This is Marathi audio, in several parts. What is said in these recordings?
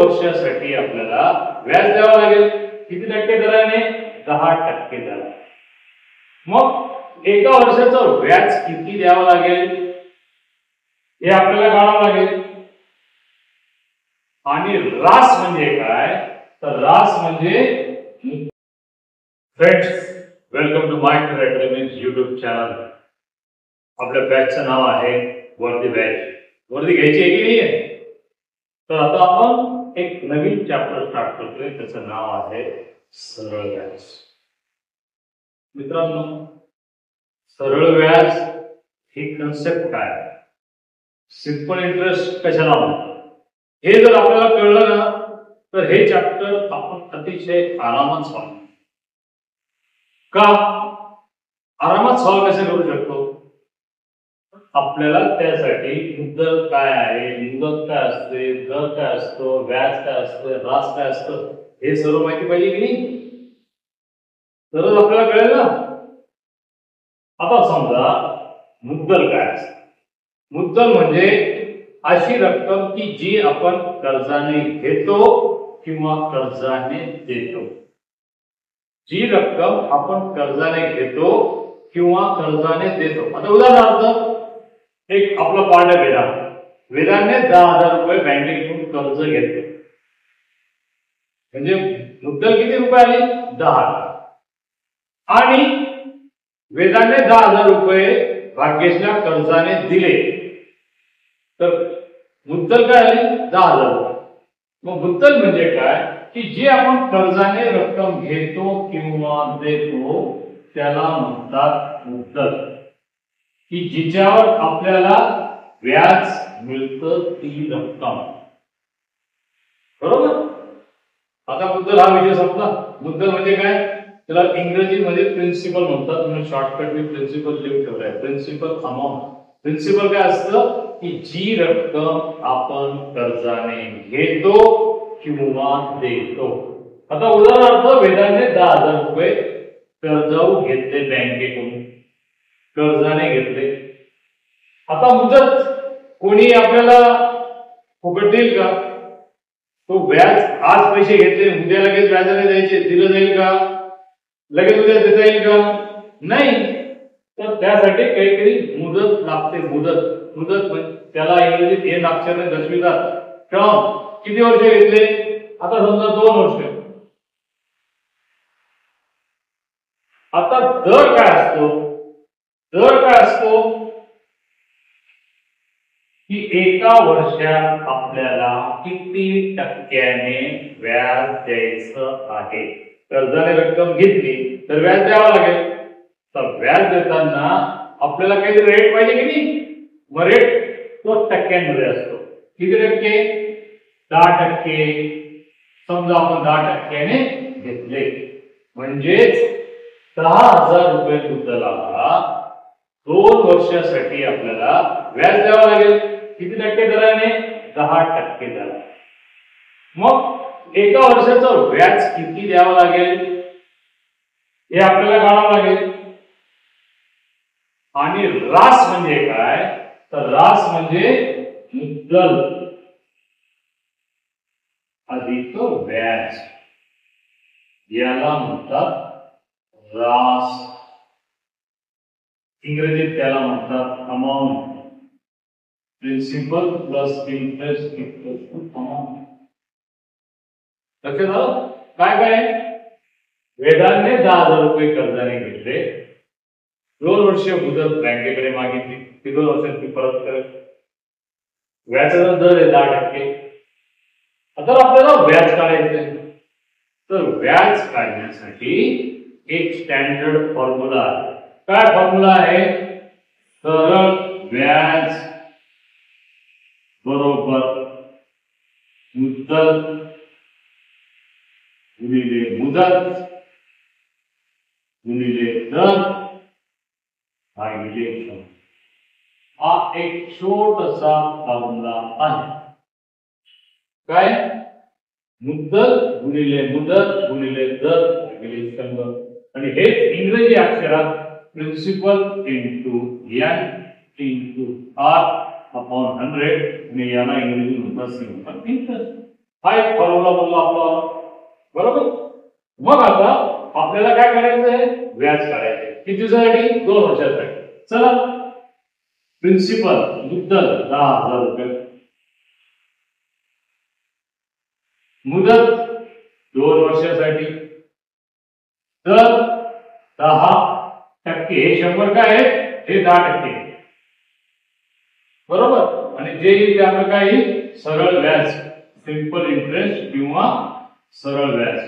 वर्षासाठी आपल्याला व्याज द्यावं लागेल. किती टक्के दराने? 10% दराने. मग एका वर्षाचं व्याज किती द्यावं लागेल हे आपल्याला काढावं लागेल. आणि रास म्हणजे काय? तर रास म्हणजे friends, welcome to my academy YouTube channel. आपल्या बॅचचं नाव आहे वर्दी बॅच. वर्दी घ्यायची आहे की नाही आहे? तर आता आपण एक नवीन चॅप्टर स्टार्ट करतोय, त्याचं नाव आहे सरळ व्याज. मित्रांनो, सरळ व्याज ही कन्सेप्ट काय आहे, सिंपल इंटरेस्ट कशाला म्हणतात, हे जर आपल्याला कळलं ना तर हे चॅप्टर आपण अतिशय आरामात सॉल्व्ह का आरामात सॉल्व्ह कसे करू शकतो. आपल्याला त्यासाठी मुद्दल काय आहे, मुदत काय असते, दर काय असतो, व्याज काय असतं, रास काय असतं, हे सर्व माहिती पाहिजे की नाही, तरच आपल्याला कळेल ना. आता समजा मुद्दल काय असतं. मुद्दल म्हणजे अशी रक्कम की जी आपण कर्जाने घेतो किंवा कर्जाने देतो. जी रक्कम आपण कर्जाने घेतो किंवा कर्जाने देतो. आता उदाहरणार्थ एक आपला पार्ट आहे वेदांनी 10,000 रुपये बँकेतून कर्ज घेतले, म्हणजे मुद्दल किती रुपये आली? 10,000. आणि वेदांनी 10,000 रुपये राकेशला कर्जाने दिले, तर मुद्दल काय आली? 10,000 रुपये. मग मुद्दल म्हणजे काय की जी आपण कर्जाने रक्कम घेतो किंवा देतो त्याला म्हणतात मुद्दल, की जिच्यावर आपल्याला व्याज मिळतं ती रक्कम. बरोबर. आता मुद्दल हा विषय संपला. मुद्दल म्हणजे काय, त्याला इंग्रजीमध्ये प्रिन्सिपल म्हणतात. म्हणून शॉर्टकट मी प्रिन्सिपल लिहून ठेवलाय, प्रिन्सिपल अमाउंट. प्रिन्सिपल काय असतं की जी रक्कम आपण कर्जाने घेतो किंवा देतो. आता उदाहरणार्थ वेदांनी 10,000 रुपये कर्जाऊ घेतले बँकेकडून, कर्जाने घेतले. आता मुदत कोणी आपल्याला फुकट देईल का? तो व्याज आज पैसे घेतले उद्या लगेच व्याजाने द्यायचे, दिलं जाईल का? लगेच उद्या देता येईल का? नाही. तर त्यासाठी काहीतरी मुदत लागते. मुदत त्याला इंग्रजीत एन अक्षराने दर्शवितात. टर्म. किती वर्ष घेतले? आता समजा 2 वर्ष. आता दर काय असतो? दर काय असतो की एका वर्षात आपल्याला किती टक्क्याने व्याज द्यायचं आहे. कर्जाने रक्कम घेतली तर व्याज द्यावं लागेल. तर व्याज देताना आपल्याला काहीतरी रेट पाहिजे की नाही. मग रेट तो टक्क्यांमध्ये असतो. किती टक्के? 10%. समजा आपण 10%ने घेतले, म्हणजेच 10,000 रुपये मुद्दलाला 2 वर्षासाठी आपल्याला व्याज द्यावं लागेल. किती टक्के दराने? 10% दराने. मग एका वर्षाचं व्याज किती द्यावं लागेल हे आपल्याला काढावं लागेल. आणि रास म्हणजे काय? तर रास म्हणजे मुद्दल अधिक व्याज, याला म्हणतात रास. इंग्रजीत त्याला म्हणतात amount. Principal plus interest equals to amount. लक्षात आलं? काय काय? वेदांनी 10,000 रुपये कर्जाने घेतले, 2 वर्ष मुदत बँकेकडे मागितली, ती 2 वर्षात ती परत करेल. व्याजाचा दर आहे 10%. आता आपल्याला व्याज काढायचंय. तर व्याज काढण्यासाठी एक स्टँडर्ड फॉर्म्युला आहे. काय फॉर्म्युला आहे? सरळ व्याज बरोबर मुद्दल गुणिले मुदत गुणिले दर भागिले क्षम. हा एक छोटासा फॉर्म्युला आहे. काय? मुद्दल गुणिले मुदत गुणिले दर भागिले क्षम. आणि हेच इंग्रजी अक्षरात principal into N into R upon 100 आणि याला इंग्रजी म्हणतात इंटरेस्ट. हा एक फॉर्म्युला बनला आपला, बरोबर. मग आता आपल्याला काय करायचं आहे, व्याज काढायचे. किती दिवसासाठी, 2 वर्षासाठी. चला, प्रिन्सिपल मुद्दल 10,000 रुपये, मुदत 2 वर्षासाठी, तर 10%, हे 100 काय आहे, हे 10%, बरोबर. आणि जे येईल ते आपलं काय येईल, सरळ व्याज, सिंपल इंटरेस्ट किंवा सरळ व्याज.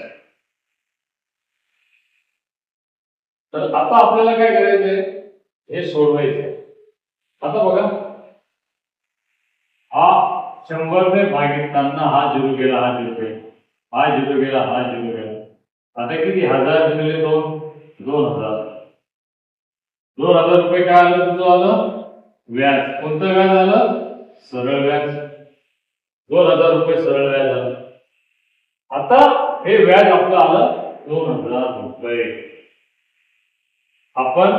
तर आता आपल्याला काय करायचंय, हे सोडवायचंय. आता बघा, हा 100 ने भागिताना हा 0 गेला, हा 0 गेला, हा 0 गेला, हा 0 गेला. आता किती, 1000 गुणिले 2, 2000. 2000 रुपये काय आलं, तुझं आलं व्याज. कोणतं व्याज आलं, सरळ व्याज. 2000 रुपये सरळ व्याज आलं. आता हे व्याज आपलं आलं 2000 रुपये. आपण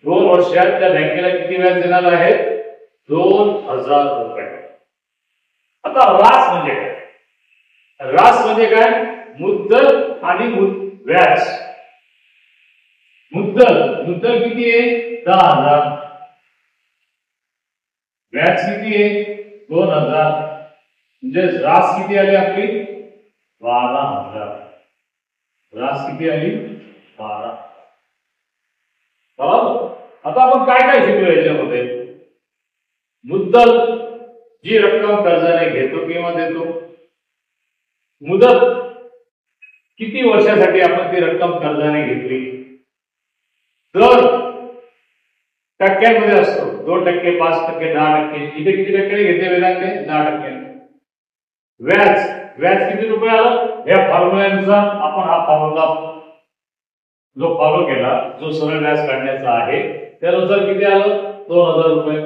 2 वर्षात त्या बँकेला किती व्याज देणार आहे, 2000 रुपये. आता रास म्हणजे काय, रास म्हणजे काय, मुद्दल आणि व्याज. मुद्दल किती आहे, 10,000, व्याज किती आहे, 2000, म्हणजे रास किती आली आपली, 12,000. रास किती आली, 12. आता आपण काय काय शिकलो याच्यामध्ये, मुद्दल जी रक्कम कर्जाने घेतो किंवा देतो, मुदत किती वर्षासाठी आपण ती रक्कम कर्जाने घेतली, दर टक्क्यांमध्ये असतो, 2%, 5%, 10%. इथे किती टक्क्याने घेतले वेदांते, 10%. व्याज किती रुपये आलं, या फॉर्म्युल्यानुसार आपण हा फॉर्म्युला जो फॉलो केला, जो सरळ व्याज काढण्याचा आहे, त्यानुसार किती आलं, 2000 रुपये.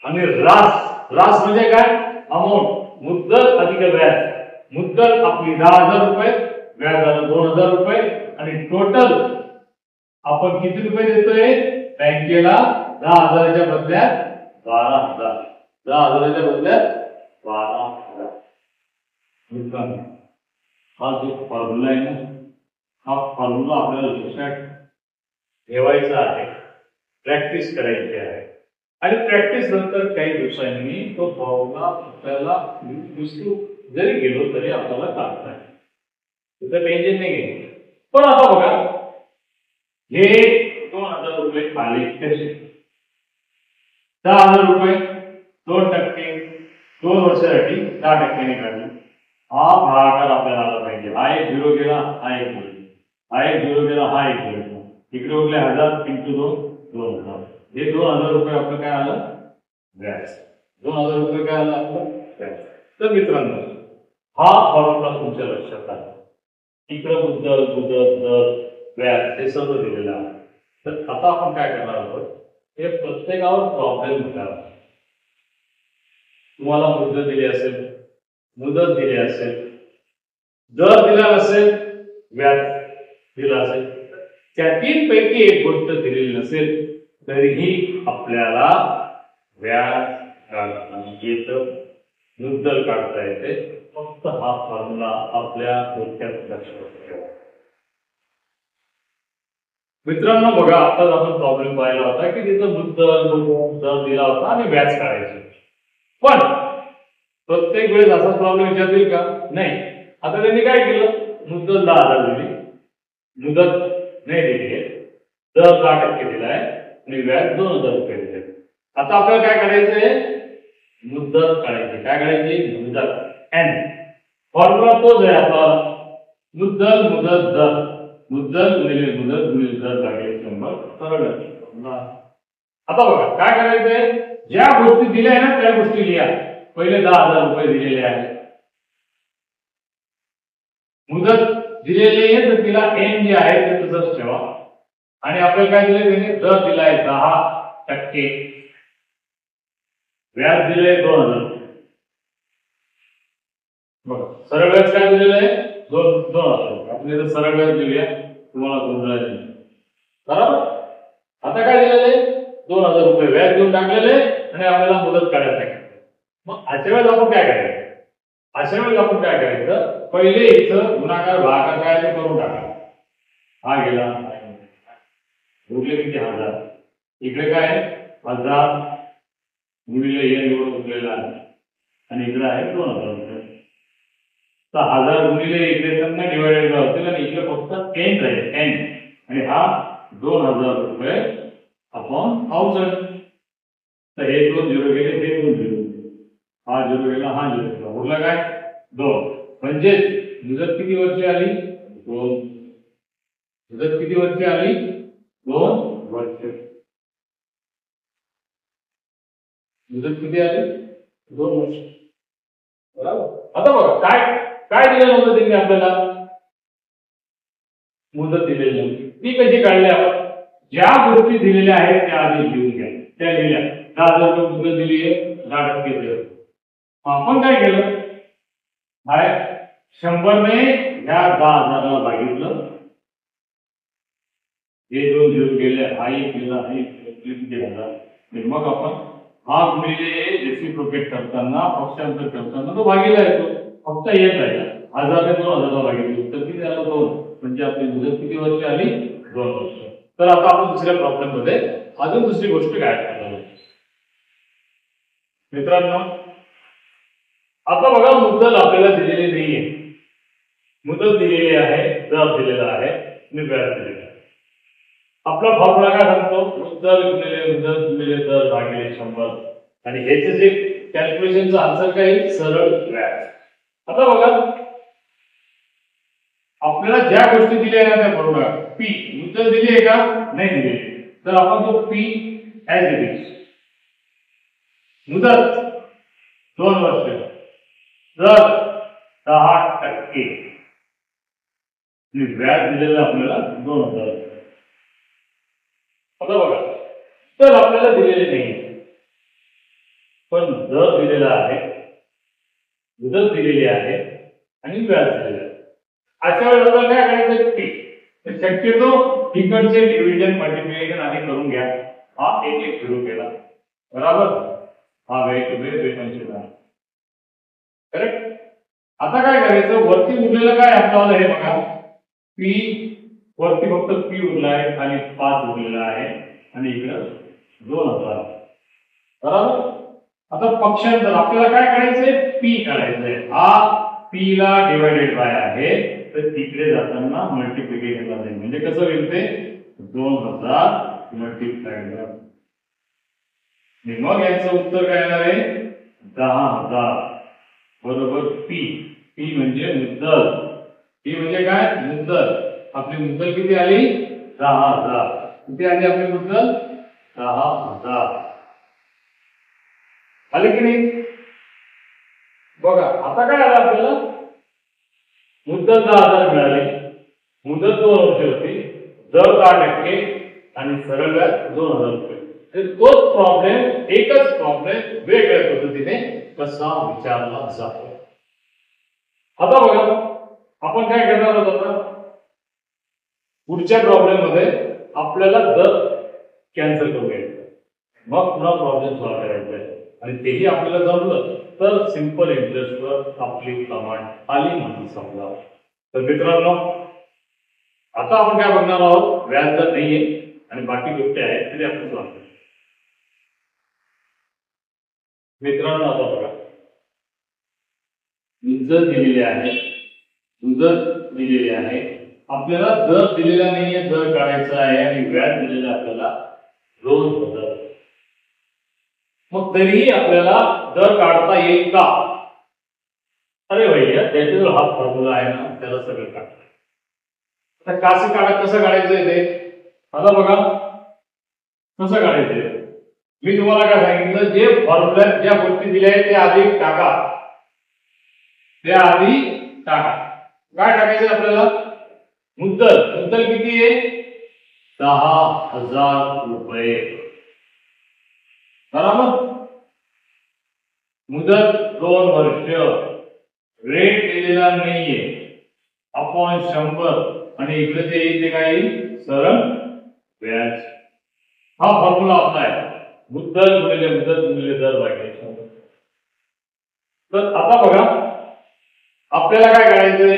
आणि रास म्हणजे काय, अमाऊंट, मुद्दल अधिक व्याज. मुद्दल आपली 10,000 रुपये, व्याज झालं 2000 रुपये, आणि टोटल आपण किती रुपये देतोय बँकेला, 10,000च्या बदल्यात 12,000. 10,000च्या बदल्यात 12,000. हा जो फॉर्म्युला आहे ना, हा फॉर्म्युला आपल्याला लक्षात ठेवायचा आहे, प्रॅक्टिस करायची आहे. आणि प्रॅक्टिस नंतर काही दिवसांनी तो फॉर्म्युला आपल्याला विसरू जरी गेलो तरी आपल्याला काढता येईल, त्याचं टेन्शन नाही घ्यायचं. पण आता बघा, हे 2000 रुपये आले कसे, 10,000 रुपये 2%, 2 वर्षासाठी 10%ने काढले. हा भागाकार आपल्याला आला पाहिजे. हा एक 0 गेला, हा एक 0, हा एक 0 गेला, हा एक 0 गेला. इकडे उरले 1000 × 2, 2000. हे 2000 रुपये आपलं काय आलं, व्याज. 2000 रुपये काय आलं आपलं, व्याज. तर मित्रांनो, हा फॉर्म्युला तुमच्या लक्षात आला. इकडे मुद्दल, दर, व्याज हे सर्व दिलेलं आहे. तर आता आपण काय करणार आहोत, हे प्रत्येकावर प्रॉब्लेम घेणार. तुम्हाला मुद्दल दिली असेल, मुदत दिली असेल, दर दिला नसेल, व्याज दिला असेल, त्यातील पैकी एक गोष्ट दिलेली नसेल तरीही आपल्याला व्याज काढता येतं, मुद्दल काढता येते. फक्त हा फॉर्म्युला आपल्या डोक्यात लक्षात ठेवा. मित्रांनो बघा, आताच आपण प्रॉब्लेम पाहिला होता की तिथं मुद्दल दर दिला होता आणि व्याज काढायचे. पण प्रत्येक वेळेस असा प्रॉब्लेम विचारतील का, नाही. आता त्यांनी काय केलं, मुद्दल 10,000 दिली, मुदत नाही दिली, दर 10% दिलाय आणि व्याज 2000 रुपये दिले. आता आपल्याला काय करायचंय, मुद्दत काढायची. काय काढायची, मुद्दत. एन फॉर्म्युला तोच आहे आपला, मुद्दल मुदत दर, मुद्दल गुणिले मुदत गुणिले दर लागेल 100, सरळ. आता बघा काय करायचंय, ज्या गोष्टी दिल्या आहे ना त्या गोष्टी लिहा. पहिले 10,000 रुपये दिलेले आहेत, मुदत दिलेली आहे तर तिला एन जे आहे ते तसंच ठेवा. आणि आपल्याला काय दिले, त्याने दर दिलाय 10%, व्याज दिले 2000. बघा सरळ व्याज काय दिलेलं आहे, 2000. आपल्याला सरळ व्याज दिले, तुम्हाला समजायला नाही, बरोबर. आता काय दिलेलं आहे, 2000 रुपये व्याज देऊन टाकलेले आणि आपल्याला मुदत काढायला सांगितलं. मग अशा वेळेस आपण काय करायचं, अशा वेळेस आपण काय करायचं, पहिले इथं गुणाकार भागाकार काय ते करून टाका. हा गेला, उरले किती 1000. इकडे काय 1000 गुणिले हे निवड उरलेला आहे आणि इकडे आहे 2000 रुपये. तर 1000 गुणिले इकडे त्यांना डिवाइडेड होतील आणि इकडे फक्त 10 राहील 10 आणि हा 2000 रुपये अपॉन 1000. तर हे 2 झिरो गेले, हे 2 झिरो, हा झिरो गेला, हा झिरो गेला, उरला काय 2. म्हणजे मुदत किती वर्षे आली 2. मुदत किती वर्षे आली 2 वर्ष. मुदत किती आली 2 वर्ष. बरोबर. आता बघा काय काय दिलेलं होतं त्यांनी आपल्याला, मुदत दिलेली होती. ती कशी काढली आपण, ज्या गोष्टी दिलेल्या आहेत त्या आधी लिहून घ्या. त्या लिहिल्या 10,000 रुपये मुदत दिली आहे, 10% दिलं. आपण काय केलं, हाय 100 ने ह्या 10,000 ला भागितलं, हे 2 झिरो गेले, हा एक गेला, हा एक गेला. मग आपण हा गुणिले रेसिप्रोकेट करताना पक्षांतर करताना तो भागीला येतो. फक्त येत आहे 1000 ने 2000 ला भागितलं तर किती आलं 2. म्हणजे आपली मुदत किती वर्ष आली 2 वर्ष. तर आता आपण दुसऱ्या प्रॉब्लेम मध्ये अजून दुसरी गोष्ट काय करणार आहोत मित्रांनो. आता बघा मुद्दल आपल्याला दिलेली नाहीये, मुदत दिलेली आहे, दर दिलेला आहे आणि व्याज दिलेला आहे. आपला फॉर्म्युला काय सांगतो, मुद्दल गुणिले मुदत गुणिले दर भागिले 100 आणि ह्याचे जे कॅल्क्युलेशनचा आन्सर काय येईल, सरळ व्याज. आता बघा आपल्याला ज्या गोष्टी दिल्या आहेत त्या बरोबर, पी मुद्दल दिली आहे का नाही दिली, तर आपण तो पी ॲज इट इज, मुदत 2 वर्ष, दर 10% आणि व्याज दिलेलं आपल्याला 2000. आता बघा तर आपल्याला दिलेले नाही पण दर दिलेला आहे, मुदत दिलेली आहे आणि व्याज दिलेलं आहे. अशा वेळेला काय करायचं, पी शक्यतो इकडचे डिव्हिजन मल्टिप्लिकेशन आधी करून घ्या. हा एक एक सुरू केला, बरोबर, हा वेट करेक्ट. आता काय करायचं, वरती उरलेलं काय आपल्याला हे बघा, पी वरती फक्त पी उरला आहे, खाली 5 उरलेला आहे आणि इकडे 2000, बरोबर. आता पक्षांतर आपल्याला काय करायचंय, पी काढायचंय. हा पी ला डिवाइडेड बाय आहे, तर तिकडे जाताना मल्टिप्लिकेशनला जाईल. म्हणजे कसं होईल ते 2000 मल्टिप्लाइड बाय, मग याचं उत्तर काय येणार आहे 10,000 बरोबर पी. पी म्हणजे मुद्दल, पी म्हणजे काय मुद्दल. आपली मुद्दल किती आली 10,000. किती आली आपली मुद्दल 10,000 आली की नाही. बघा आता काय आलं आपल्याला, मुद्दल 10,000 मिळाली, मुदत 2 वर्ष होती, दर 10% आणि सरळ व्याज 2000 रुपये. तोच प्रॉब्लेम, एकच प्रॉब्लेम वेगळ्या पद्धतीने कसा विचारला जातो. आता बघा आपण काय करणार आहोत, आता पुढच्या प्रॉब्लेम मध्ये आपल्याला दर कॅन्सल करून घ्यायचं, मग पुन्हा प्रॉब्लेम सॉल्व्ह करायचा आहे. आणि तेही आपल्याला जमलं तर सिंपल इंटरेस्टवर आपली कमांड आली म्हणून समजा. तर मित्रांनो आता आपण काय बघणार आहोत, व्याज दर नाहीये आणि बाकी गोष्टी आहेत तरी आपण सॉल्व्ह करू. मित्रांनो आता बघा मुदत दिलेली आहे, मुदत दिलेली आहे, आपल्याला दर दिलेला नाहीये, दर काढायचा आहे आणि व्याज दिलेला आपल्याला 2000. मग तरीही आपल्याला दर काढता येईल का, अरे भैया त्याच्यावर हा फॉर्म्युला आहे ना, त्याला सगळं काढता. आता कसं काढायचं ते आता बघा कसं काढायचं. मी तुम्हाला काय सांगितलं, जे फॉर्म्युला ज्या गोष्टी दिल्या आहेत त्या आधी टाका, त्या आधी टाका. काय टाकायचं आपल्याला, मुद्दल किती आहे 10,000 रुपये, बरोबर. मुदत 2 वर्ष, रेट दिलेला नाहीये, अपॉन 100 आणि इकडे जे येईल ते काय येईल सरळ व्याज. हा फॉर्म्युला आपला आहे, मुद्दल गुणिले मुदत गुणिले दर भागिले 100. तर आता बघा आपल्याला काय करायचंय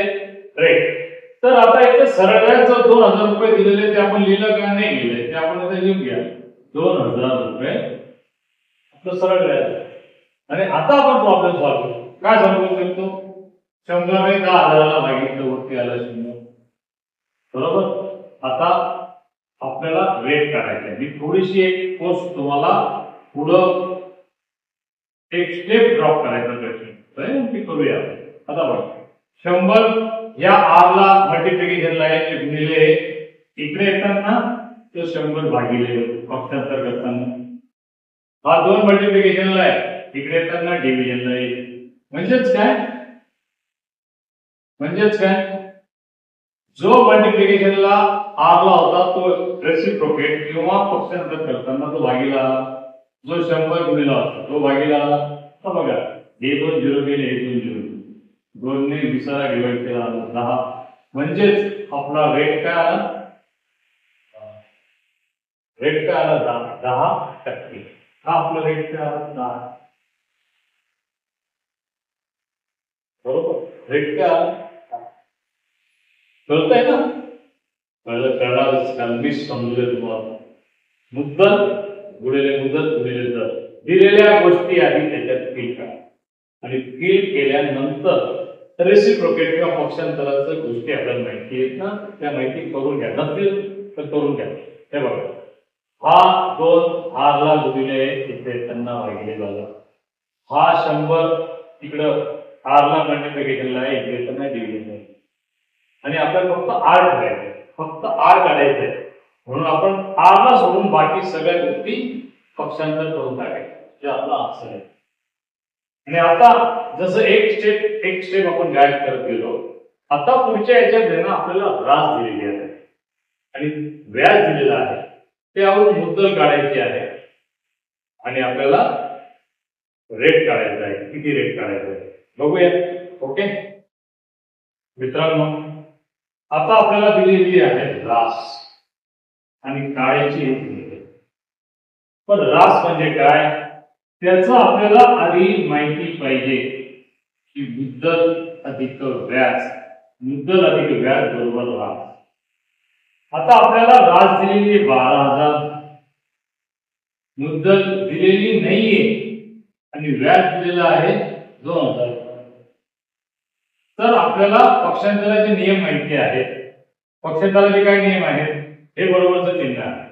रेट. तर आता इथे सरळ व्याज 2000 रुपये दिलेले ते आपण लिहिलं का नाही लिहिलंय ते आपण इथे लिहून घ्या. 2000 रुपये आपलं सरळ व्याज. आणि आता आपण प्रॉब्लेम सॉल्व्ह करू. काय सॉल्व्ह करू शकतो? 100 ने 10,000ला भागितलं वरती आलं 0. बरोबर. आता आपल्याला रेट काढायचा आहे. मी थोडीशी एक पोस्ट तुम्हाला पुढं एक स्टेप ड्रॉप करायचा प्रयत्न करूया. आता बघा 100 या आर ला मल्टिप्लिकेशनला आहे गुणिले इकडे येताना तो 100 भागिले पक्षांतर करताना हा 2 मल्टिप्लिकेशनला आहे इकडे येताना डिव्हिजनला आहे. म्हणजेच काय जो मल्टिप्लिकेशनला आर ला होता तो रेसिप्रोकेट किंवा पक्षांतर करताना तो भागीला जो 100 गुणिला होता तो भागीला. तर बघा हे 2 0 गेले हे 2 0 2 ने 20 डिवाइड केला 10. म्हणजेच आपला रेट काय आला? रेट काय आला? 10%. हा आपला रेट काय आला? 10. बरोबर. रेट काय आला? कळतंय ना? कळणारच कारण मी समजले तुम्हाला. मुद्दल गुणिले मुदत गुणिले दर दिलेल्या गोष्टी आधी त्याच्यात फिल करा आणि फिल केल्यानंतर रेसिप्रोकेट किंवा पक्षांतराच्या गोष्टी आपल्याला माहिती आहेत ना त्या माहिती करून घ्या. नसतील तर करून घ्या. हे बघा हा 2 आरला गुणिले इथे त्यांना भागिले झाला. हा 100 तिकडं आरला मल्टिप्लिकेशनला आहे इथे त्यांना डिव्हिजन आहे. आणि आपल्याला फक्त आर करायचंय. फक्त आर काढायचंय. म्हणून आपण आरला सोडून बाकी सगळ्या गोष्टी पक्षांतर करून टाकायच्या. जे आपला आन्सर आहे. आणि आता जसं एक स्टेप आपण गाईड करत गेलो. आता पुढच्या याच्यात ना आपल्याला रास दिलेली आहे आणि व्याज दिलेला आहे. त्यावरून मुद्दल काढायची आहे आणि आपल्याला रेट काढायचा आहे. किती रेट काढायचा आहे बघूया. ओके मित्रांनो आता आपल्याला दिलेली आहे रास आणि काढायची आहे. पण रास म्हणजे काय त्याचं आपल्याला आधी माहिती पाहिजे की मुद्दल अधिक व्याज. मुद्दल अधिक व्याज बरोबर रास. आता आपल्याला रास दिलेली 12,000 मुद्दल दिलेली नाहीये आणि व्याज दिलेला आहे 2,000. तर आपल्याला पक्षांतराचे नियम माहिती आहेत. पक्षांतराचे काय नियम आहेत? हे बरोबरचं चिन्ह आहे.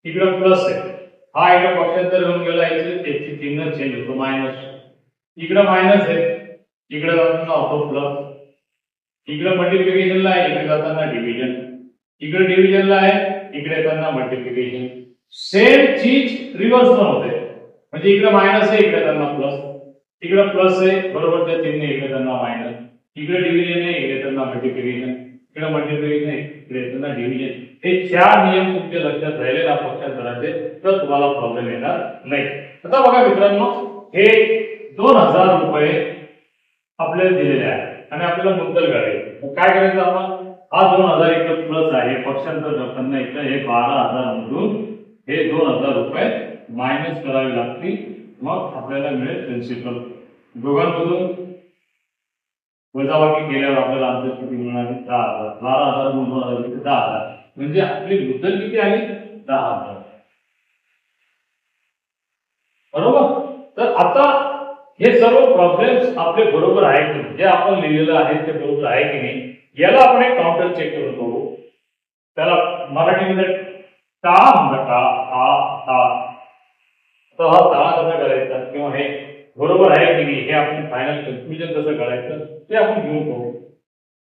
इकडे प्लस आहे. हा इकडे पक्षांतर घेऊन गेला त्याची चिन्ह चेंज होतो मायनस. इकडे मायनस आहे इकडे जाताना होतो प्लस. इकडे मल्टिप्लिकेशनला आहे इकडे जाताना डिव्हिजन. इकडे डिव्हिजनला आहे इकडे येताना मल्टिप्लिकेशन. सेम चीज रिव्हर्स पण होते. म्हणजे इकडे मायनस आहे इकडे येताना प्लस. इकडे प्लस आहे बरोबर त्या चिन्ह इकडे येताना मायनस. इकडे डिव्हिजन आहे इकडे येताना मल्टिप्लिकेशन. इकडे मल्टिप्लिकेशन आहे इकडे येताना डिव्हिजन. हे 4 नियम तुमच्या लक्षात राहिले ना पक्षांतराचे तर तुम्हाला प्रॉब्लेम येणार नाही. आता बघा मित्रांनो हे 2,000 रुपये आपल्याला दिलेले आहेत आणि आपल्याला मुद्दल काढायचे. काय करायचं आपण? हा 2,000 इकडे प्लस आहे पक्षांतर करताना इकडे हे 12,000 मधून हे 2,000 रुपये मायनस करावे लागतील. मग आपल्याला मिळेल प्रिन्सिपल. दोघांमधून वजाबाकी केल्यावर आपल्याला आन्सर किती मिळणार? 10,000. 12,000 म्हणून 2,000 10,000 म्हणजे आपली मुद्दल किती आली? 10,000. बरोबर. तर आता हे सर्व प्रॉब्लेम्स आपले बरोबर आहेत की जे आपण लिहिलेलं आहे ते बरोबर आहे की नाही याला आपण एक काउंटर चेक करून बघू. त्याला मराठीमध्ये टाळा म्हणतात. तर हा टाळा कसा करायचा किंवा हे बरोबर आहे की नाही हे आपण फायनल कन्क्लुजन कसं करायचं ते आपण घेऊन पाहू.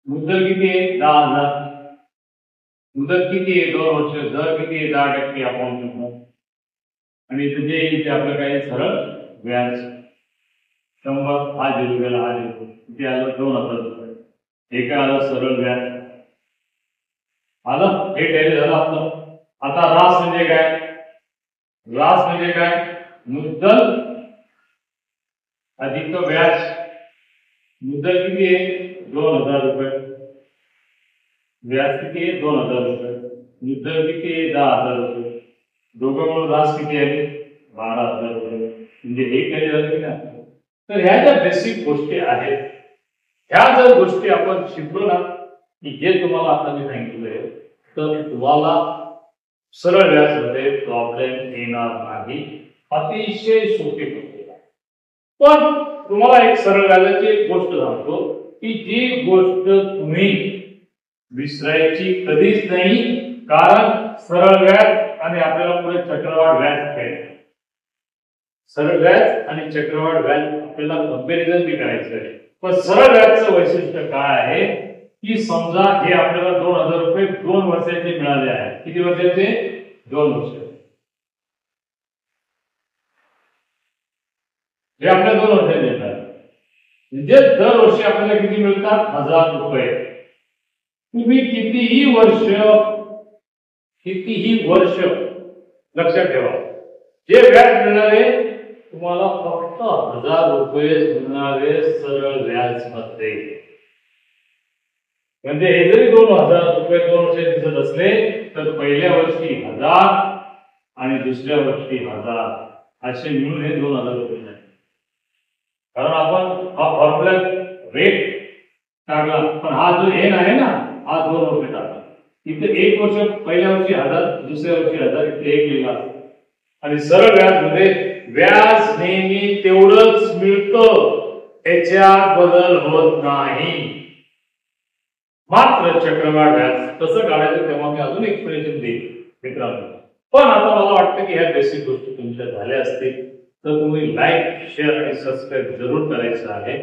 मुद्दल किती आहे? 10,000. मुदत किती आहे? 2 वर्ष. दर किती आहे? 10% आपण म्हणतो. आणि तुझे इथे आपलं काय सरळ व्याज 100 हा झिरो गेला हा झिरो किती आलं? 2,000 रुपये. हे काय आलं? सरळ व्याज आलं. हे टॅली झालं आपलं. आता रास म्हणजे काय? रास म्हणजे काय? मुद्दल अधिक व्याज. मुद्दल किती आहे? 2,000 रुपये. व्याज किती आहे? 2,000 रुपये. मुद्दल किती आहे? 10,000 रुपये. दोघं मिळून रास किती आहे? 12,000 रुपये. म्हणजे हे काही झालं की ना. तर ह्या ज्या बेसिक गोष्टी आहेत ह्या जर गोष्टी आपण शिकलो ना की जे तुम्हाला आता मी सांगितलंय तर तुम्हाला सरळ व्याजमध्ये प्रॉब्लेम येणार नाही, अतिशय सोपी पद्धत आहे. पण तुम्हाला एक सरळ व्याजाची एक गोष्ट सांगतो की जी गोष्ट तुम्ही विसरायची कधीच नाही, कारण सरळ व्याज आणि आपल्याला पुढे चक्रवाढ व्याज घ्यायचं. सरळ व्याज आणि चक्रवाढ व्याज आपल्याला कंपॅरिझन बी करायचं आहे. पण सरळ व्याजचं वैशिष्ट्य काय आहे की समजा हे आपल्याला 2000 रुपये 2 वर्षाचे मिळाले आहेत. किती वर्षाचे? 2 वर्ष. हे आपल्या 2 वर्षाचे मिळतात. म्हणजे दरवर्षी आपल्याला किती मिळतात? 1000 रुपये. तुम्ही कितीही वर्ष लक्षात ठेवा, जे व्याज मिळणारे तुम्हाला फक्त 1000 रुपये मिळणारे सरळ व्याज मध्ये. म्हणजे हे जरी 2000 रुपये 2 वर्ष दिसत असले तर पहिल्या वर्षी 1000 आणि दुसऱ्या वर्षी 1000 असे मिळून हे 2000 रुपये झाले. कारण आपण हा फॉर्म्युला रेट टाकला, पण हा जो एन आहे ना हा 2 रुपये टाकला. इथे 1 वर्ष पहिल्या वर्षी 1000 दुसऱ्या वर्षी 1000 इथे 1 लिहिला. आणि सरळ व्याज मध्ये व्याज नेहमी तेवढंच मिळतं, त्याच्यात बदल होत नाही. मात्र चक्रवाढ व्याज कसं काढायचं तेव्हा मी अजून एक्सप्लेनेशन देईन मित्रांनो. पण आता मला वाटतं की ह्या बेसिक गोष्टी तुमच्या झाल्या असतील तर तुम्ही लाईक शेअर आणि सबस्क्राईब जरूर करायचं आहे.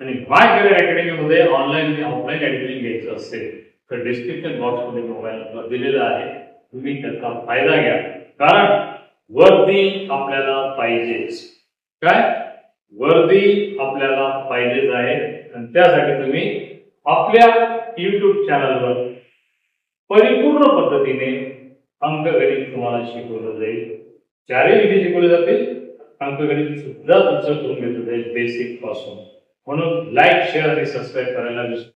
आणि माय करिअर अकॅडमी मध्ये ऑनलाईन आणि ऑफलाईन ऍडमिशन घ्यायचं असेल तर डिस्क्रिप्शन बॉक्स मध्ये मोबाईल नंबर दिलेला आहे, तुम्ही त्याचा फायदा घ्या. कारण वर्दी आपल्याला पाहिजेच. काय? वर्दी आपल्याला पाहिजेच आहे. आणि त्यासाठी तुम्ही आपल्या YouTube चॅनलवर परिपूर्ण पद्धतीने अंकगणित तुम्हाला शिकवलं जाईल. 4 विषय शिकवले जातील, अंकगणित सुद्धा तुमचं करून घेतलं जाईल बेसिक पासून. म्हणून लाईक शेअर आणि सबस्क्राईब करायला विसरू